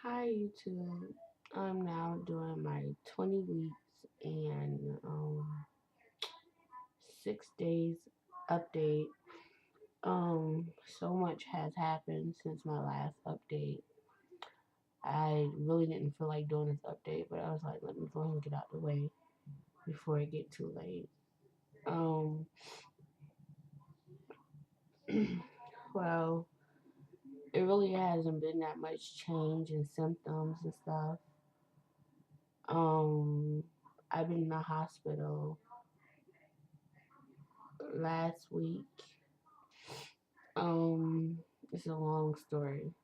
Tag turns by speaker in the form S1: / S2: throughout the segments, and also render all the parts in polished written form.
S1: Hi YouTube. I'm now doing my 20 weeks and 6 days update. So much has happened since my last update. I really didn't feel like doing this update, but I was like, let me go ahead and get out the way before it get too late. Um, well, it really hasn't been that much change in symptoms and stuff. Um, I've been in the hospital last week. Um, it's a long story.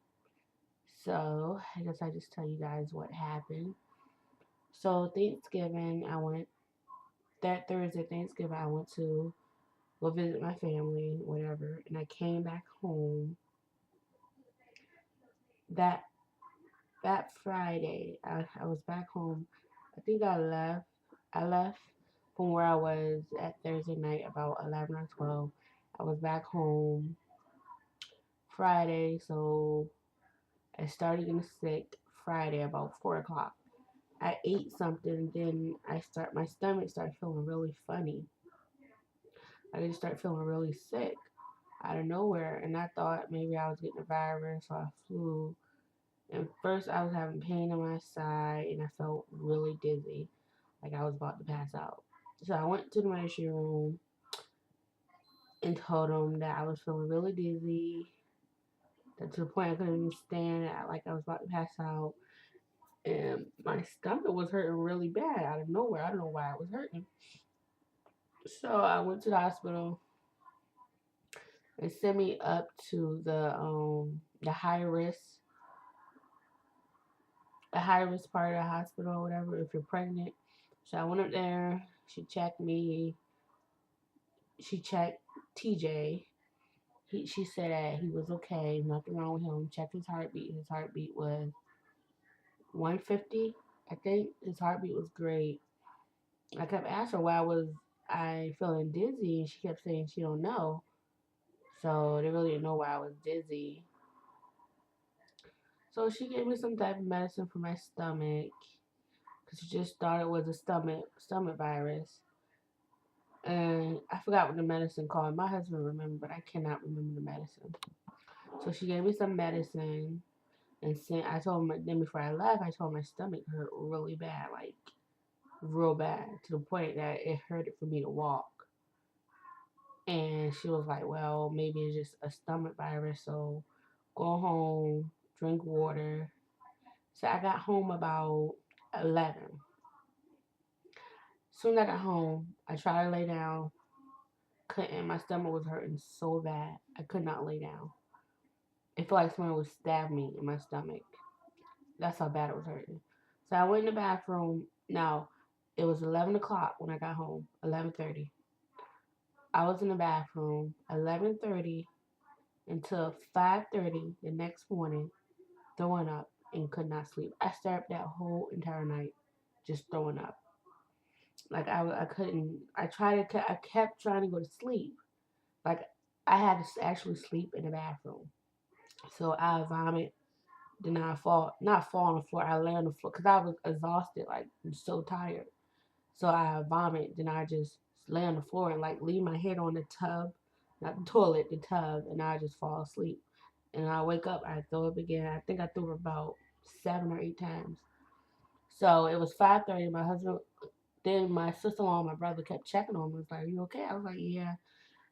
S1: So I guess I just tell you guys what happened. So Thanksgiving, I went that Thursday Thanksgiving. I went to go visit my family, whatever, and I came back home. That that Friday, I was back home. I think I left. I left from where I was at Thursday night about 11 or 12. I was back home Friday, so I started getting sick Friday about 4 o'clock. I ate something, then my stomach started feeling really funny. I just started feeling really sick out of nowhere, and I thought maybe I was getting a virus or a flu. And first, I was having pain on my side, and I felt really dizzy, like I was about to pass out. So I went to the emergency room and told them that I was feeling really dizzy, that to the point I couldn't even stand, like I was about to pass out, and my stomach was hurting really bad out of nowhere. I don't know why it was hurting. So I went to the hospital and sent me up to the high risk part of the hospital or whatever if you're pregnant. So I went up there. She checked me. She checked TJ. She said that he was okay, nothing wrong with him. Checked his heartbeat. His heartbeat was 150. I think his heartbeat was great. I kept asking her why was I feeling dizzy, and she kept saying she don't know. So they really didn't know why I was dizzy. So she gave me some type of medicine for my stomach because she just thought it was a stomach virus. And I forgot what the medicine called. My husband remembered, but I cannot remember the medicine. So she gave me some medicine and sent. I told him then before I left, I told him my stomach hurt really bad, like real bad, to the point that it hurted for me to walk. And she was like, "Well, maybe it's just a stomach virus. So go home, drink water." So I got home about 11. Soon as I got home, I tried to lay down. Couldn't. My stomach was hurting so bad. I could not lay down. It felt like someone would stab me in my stomach. That's how bad it was hurting. So I went in the bathroom. Now, it was 11 o'clock when I got home. 11:30. I was in the bathroom 11:30 until 5:30 the next morning, throwing up and could not sleep. I stayed up that whole entire night just throwing up. Like I couldn't. I kept trying to go to sleep. Like I had to actually sleep in the bathroom. So I vomit, then I not fall on the floor. I lay on the floor because I was exhausted, like so tired. So I vomit, then I just lay on the floor and like leave my head on the tub, not the toilet, the tub, and I just fall asleep. And I wake up, I throw up again. I think I threw up about 7 or 8 times. So it was 5:30. My husband, then my sister-in-law, and my brother kept checking on me. Was like, "Are you okay?" I was like, "Yeah."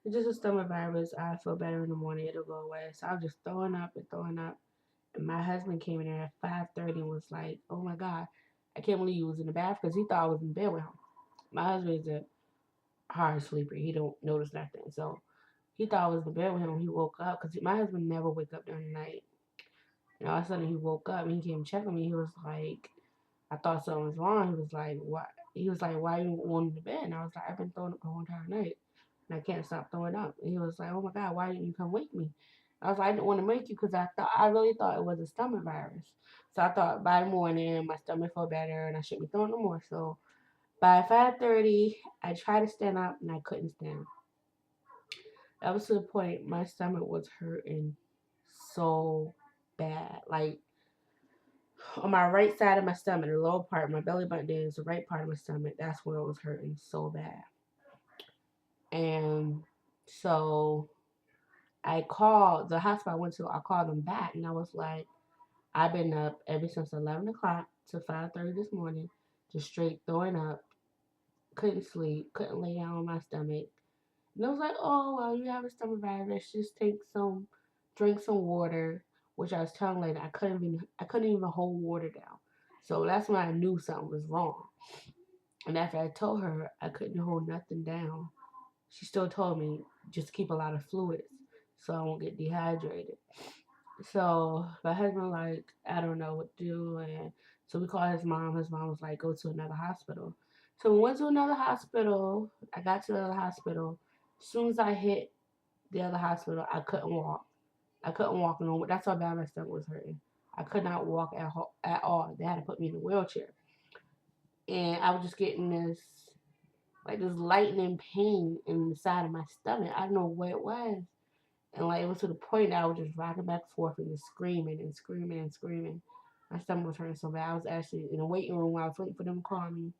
S1: It's just a stomach virus. I feel better in the morning. It'll go away. So I was just throwing up and throwing up. And my husband came in there at 5:30 and was like, "Oh my God, I can't believe you was in the bath," because he thought I was in bed with him. My husband is a hard sleeper. He don't notice nothing. So he thought I was in bed with him. He woke up because my husband never wake up during the night. And all of a sudden he woke up and he came checking me. He was like, I thought something was wrong. He was like, "Why?" He was like, "Why you want to bed?" And I was like, "I've been throwing up the whole entire night. And I can't stop throwing up." And he was like, "Oh my God, why didn't you come wake me?" I was like, "I didn't want to wake you because I really thought it was a stomach virus. So I thought by the morning my stomach felt better and I shouldn't be throwing no more." So by 5:30, I tried to stand up and I couldn't stand. That was to the point my stomach was hurting so bad. Like on my right side of my stomach, the lower part, my belly button is the right part of my stomach. That's where it was hurting so bad. And so I called the hospital I went to. I called them back, and I was like, I've been up ever since 11 o'clock to 5:30 this morning, just straight throwing up. Couldn't sleep, couldn't lay down on my stomach. And I was like, oh well, you have a stomach virus. Just drink some water. Which I was telling later, I couldn't even hold water down. So that's when I knew something was wrong. And after I told her I couldn't hold nothing down, she still told me just keep a lot of fluids so I won't get dehydrated. So my husband like, I don't know what to do, and so we called his mom. His mom was like, go to another hospital. So we went to another hospital. I got to the other hospital. As soon as I hit the other hospital, I couldn't walk. I couldn't walk no more. That's how bad my stomach was hurting. I could not walk at all. They had to put me in a wheelchair, and I was just getting this lightning pain in the side of my stomach. I don't know what it was. And like it was to the point that I was just rocking back and forth and just screaming and screaming and screaming. My stomach was hurting so bad. I was actually in a waiting room while I was waiting for them to call me.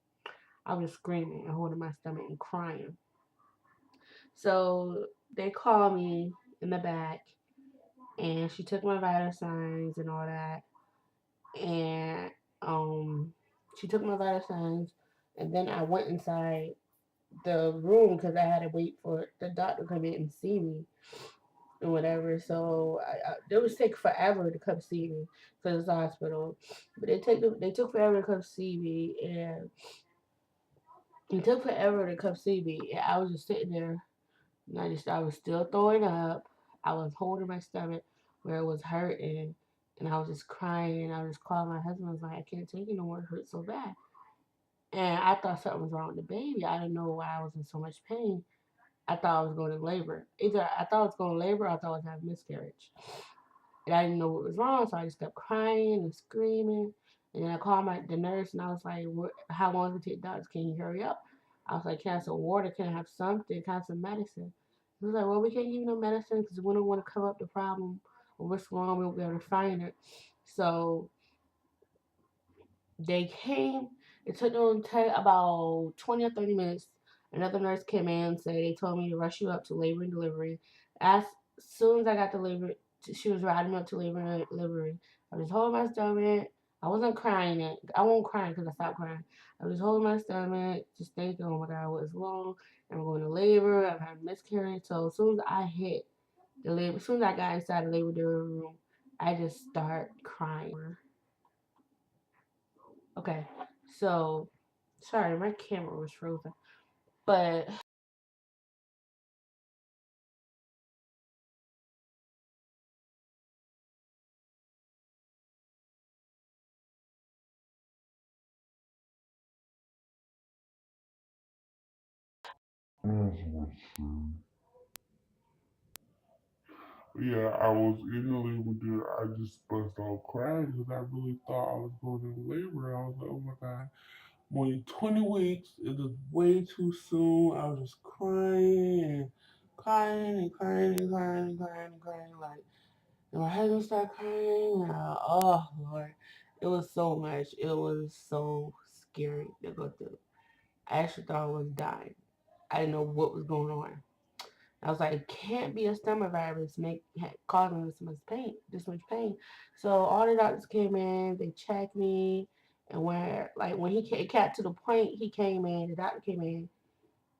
S1: I was screaming and holding my stomach and crying. So they called me in the back, and she took my vital signs and all that. And um she took my vital signs, and then I went inside the room because I had to wait for the doctor to come in and see me and whatever. So they was take forever to come see me for this hospital, but they took forever to come see me, and it took forever to come see me. And I was just sitting there, and I was still throwing up. I was holding my stomach where it was hurting, and I was just crying. And I was just calling my husband. I was like, I can't take it no more. It hurts so bad. And I thought something was wrong with the baby. I didn't know why I was in so much pain. I thought I was going to labor. Either I thought I was going to labor or I thought I was having miscarriage. And I didn't know what was wrong, so I just kept crying and screaming. And then I called the nurse, and I was like, how long does it take, doctors? Can you hurry up? I was like, can I have some water? Can I have something? Can I have some medicine? He was like, well, we can't give you no medicine because we don't want to cover up the problem or what's wrong. We won't be able to find it. So they came. It took them about 20 or 30 minutes. Another nurse came in and said they told me to rush you up to labor and delivery. As soon as I got delivered, she was riding me up to labor and delivery. I was holding my stomach. I wasn't crying yet. I won't cry because I stopped crying. I was holding my stomach, just thinking, oh my God, what's wrong? I'm going to labor. I've had miscarriage. So as soon as I hit the labor, as soon as I got inside the labor delivery room, I just start crying. Okay, so sorry, my camera was frozen. But
S2: Yeah, I was in the labor there. I just burst out crying because I really thought I was going into labor. I was like, oh my God, I'm only 20 weeks. It is way too soon. I was just crying and crying and crying and crying and crying and crying. Like, and my husband started crying. And oh, Lord. It was so much. It was so scary to go through. I actually thought I was dying. I didn't know what was going on. I was like, it can't be a stomach virus causing this much pain. So all the doctors came in, they checked me, and when it got to the point he came in, the doctor came in,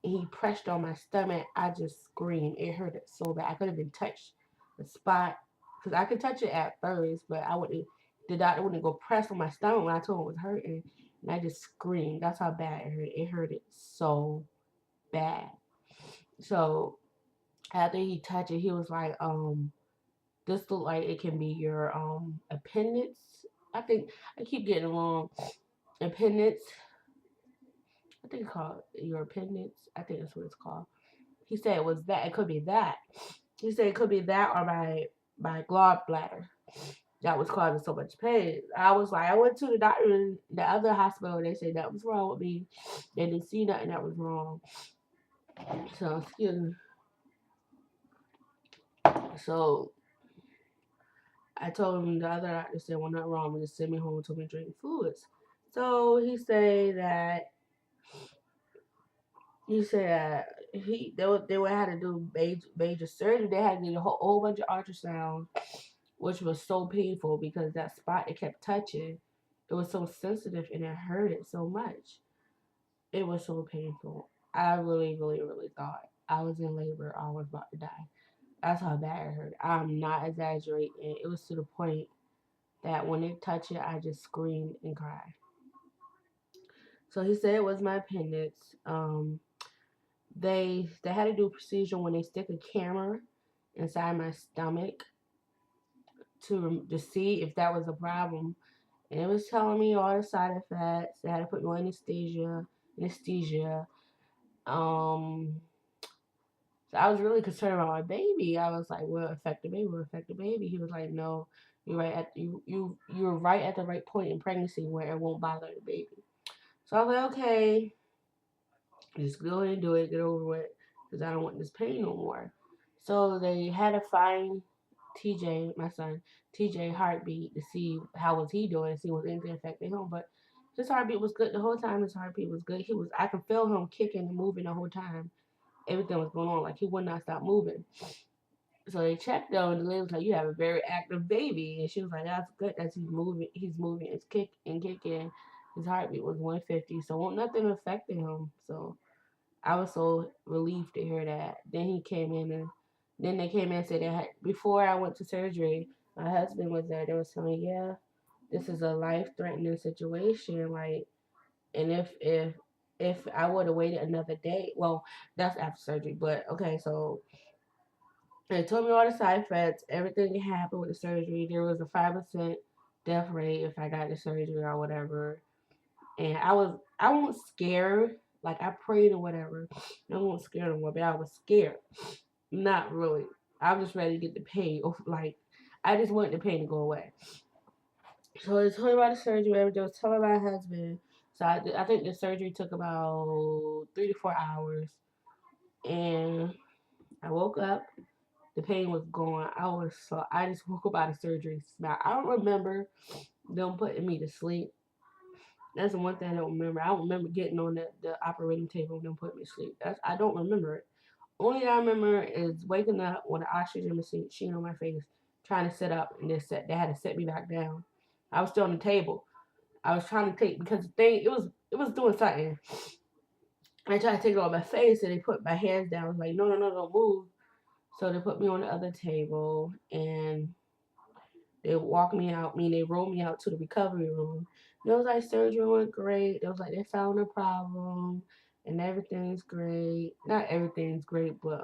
S2: and he pressed on my stomach, I just screamed. It hurted so bad. I couldn't even touch the spot because I could touch it at first, but I wouldn't. The doctor wouldn't go press on my stomach when I told him it was hurting, and I just screamed. That's how bad it hurt. It hurted so bad. So after he touched it, he was like, this look like it can be your appendix. I think I keep getting it wrong. Appendix. I think it's called your appendix. I think that's what it's called. He said it was that. It could be that. He said it could be that or my gallbladder that was causing so much pain. I was like, I went to the doctor in the other hospital. They said that was wrong with me. They didn't see nothing that was wrong. So excuse me. So
S1: I told him the other doctor said, well, not wrong, but just send me home and told me to drink fluids. So he said they would have to do major surgery. They had to do a whole bunch of ultrasounds, which was so painful because that spot it kept touching, it was so sensitive and it hurted so much. It was so painful. I really, really, really thought I was in labor. I was about to die. That's how bad it hurt. I'm not exaggerating. It was to the point that when it touched it, I just screamed and cried. So he said it was my appendix. They had to do a procedure when they stick a camera inside my stomach to see if that was a problem. And it was telling me all the side effects. They had to put me on anesthesia. Um, so I was really concerned about my baby. I was like, "Will it affect the baby? Will it affect the baby?" He was like, "No, you're right at the right point in pregnancy where it won't bother the baby." So I was like, "Okay, just go ahead and do it, get over with, because I don't want this pain no more." So they had to find TJ, my son, TJ heartbeat to see how was he doing, see was anything affecting him. But his heartbeat was good the whole time. His heartbeat was good. I could feel him kicking and moving the whole time. Everything was going on like he would not stop moving. So they checked though, and the lady was like, "You have a very active baby," and she was like, "That's good. That's he's moving. He's moving. It's kicking. His heartbeat was 150, so nothing affected him." So I was so relieved to hear that. Then they came in and said that before I went to surgery, my husband was there. They was telling me, "Yeah, this is a life threatening situation. Like, and if I would have waited another day, well, that's after surgery. But okay, so they told me all the side effects, everything that happened with the surgery. There was a 5% death rate if I got the surgery or whatever. And I wasn't scared. Like I prayed or whatever. I wasn't scared no more, but I was scared. Not really. I was just ready to get the pain. Like I just wanted the pain to go away. So they told me about the surgery. They was telling my husband. So I think the surgery took about 3 to 4 hours, and I woke up. The pain was gone. I just woke up out of surgery. Smile. I don't remember them putting me to sleep. That's the one thing I don't remember. I don't remember getting on the operating table and them putting me to sleep. I don't remember it. Only thing I remember is waking up with an oxygen machine on my face, trying to sit up, and they had to set me back down. I was still on the table. I was trying to take because the thing it was doing something. I tried to take it off my face, and they put my hands down. I was like, no, no, no, don't move. So they put me on the other table, and they walked me out. They rolled me out to the recovery room. And it was like surgery went great. It was like they found a problem, and everything's great. Not everything's great, but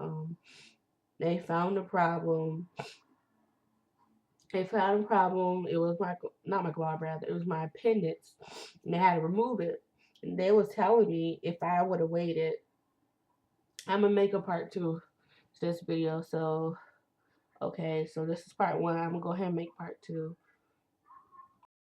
S1: they found a problem. They found a problem. It was my not my gallbladder. It was my appendix, and they had to remove it. And they was telling me if I would have waited, I'm gonna make a part 2 to this video. So okay, so this is part 1. I'm gonna go ahead and make part 2.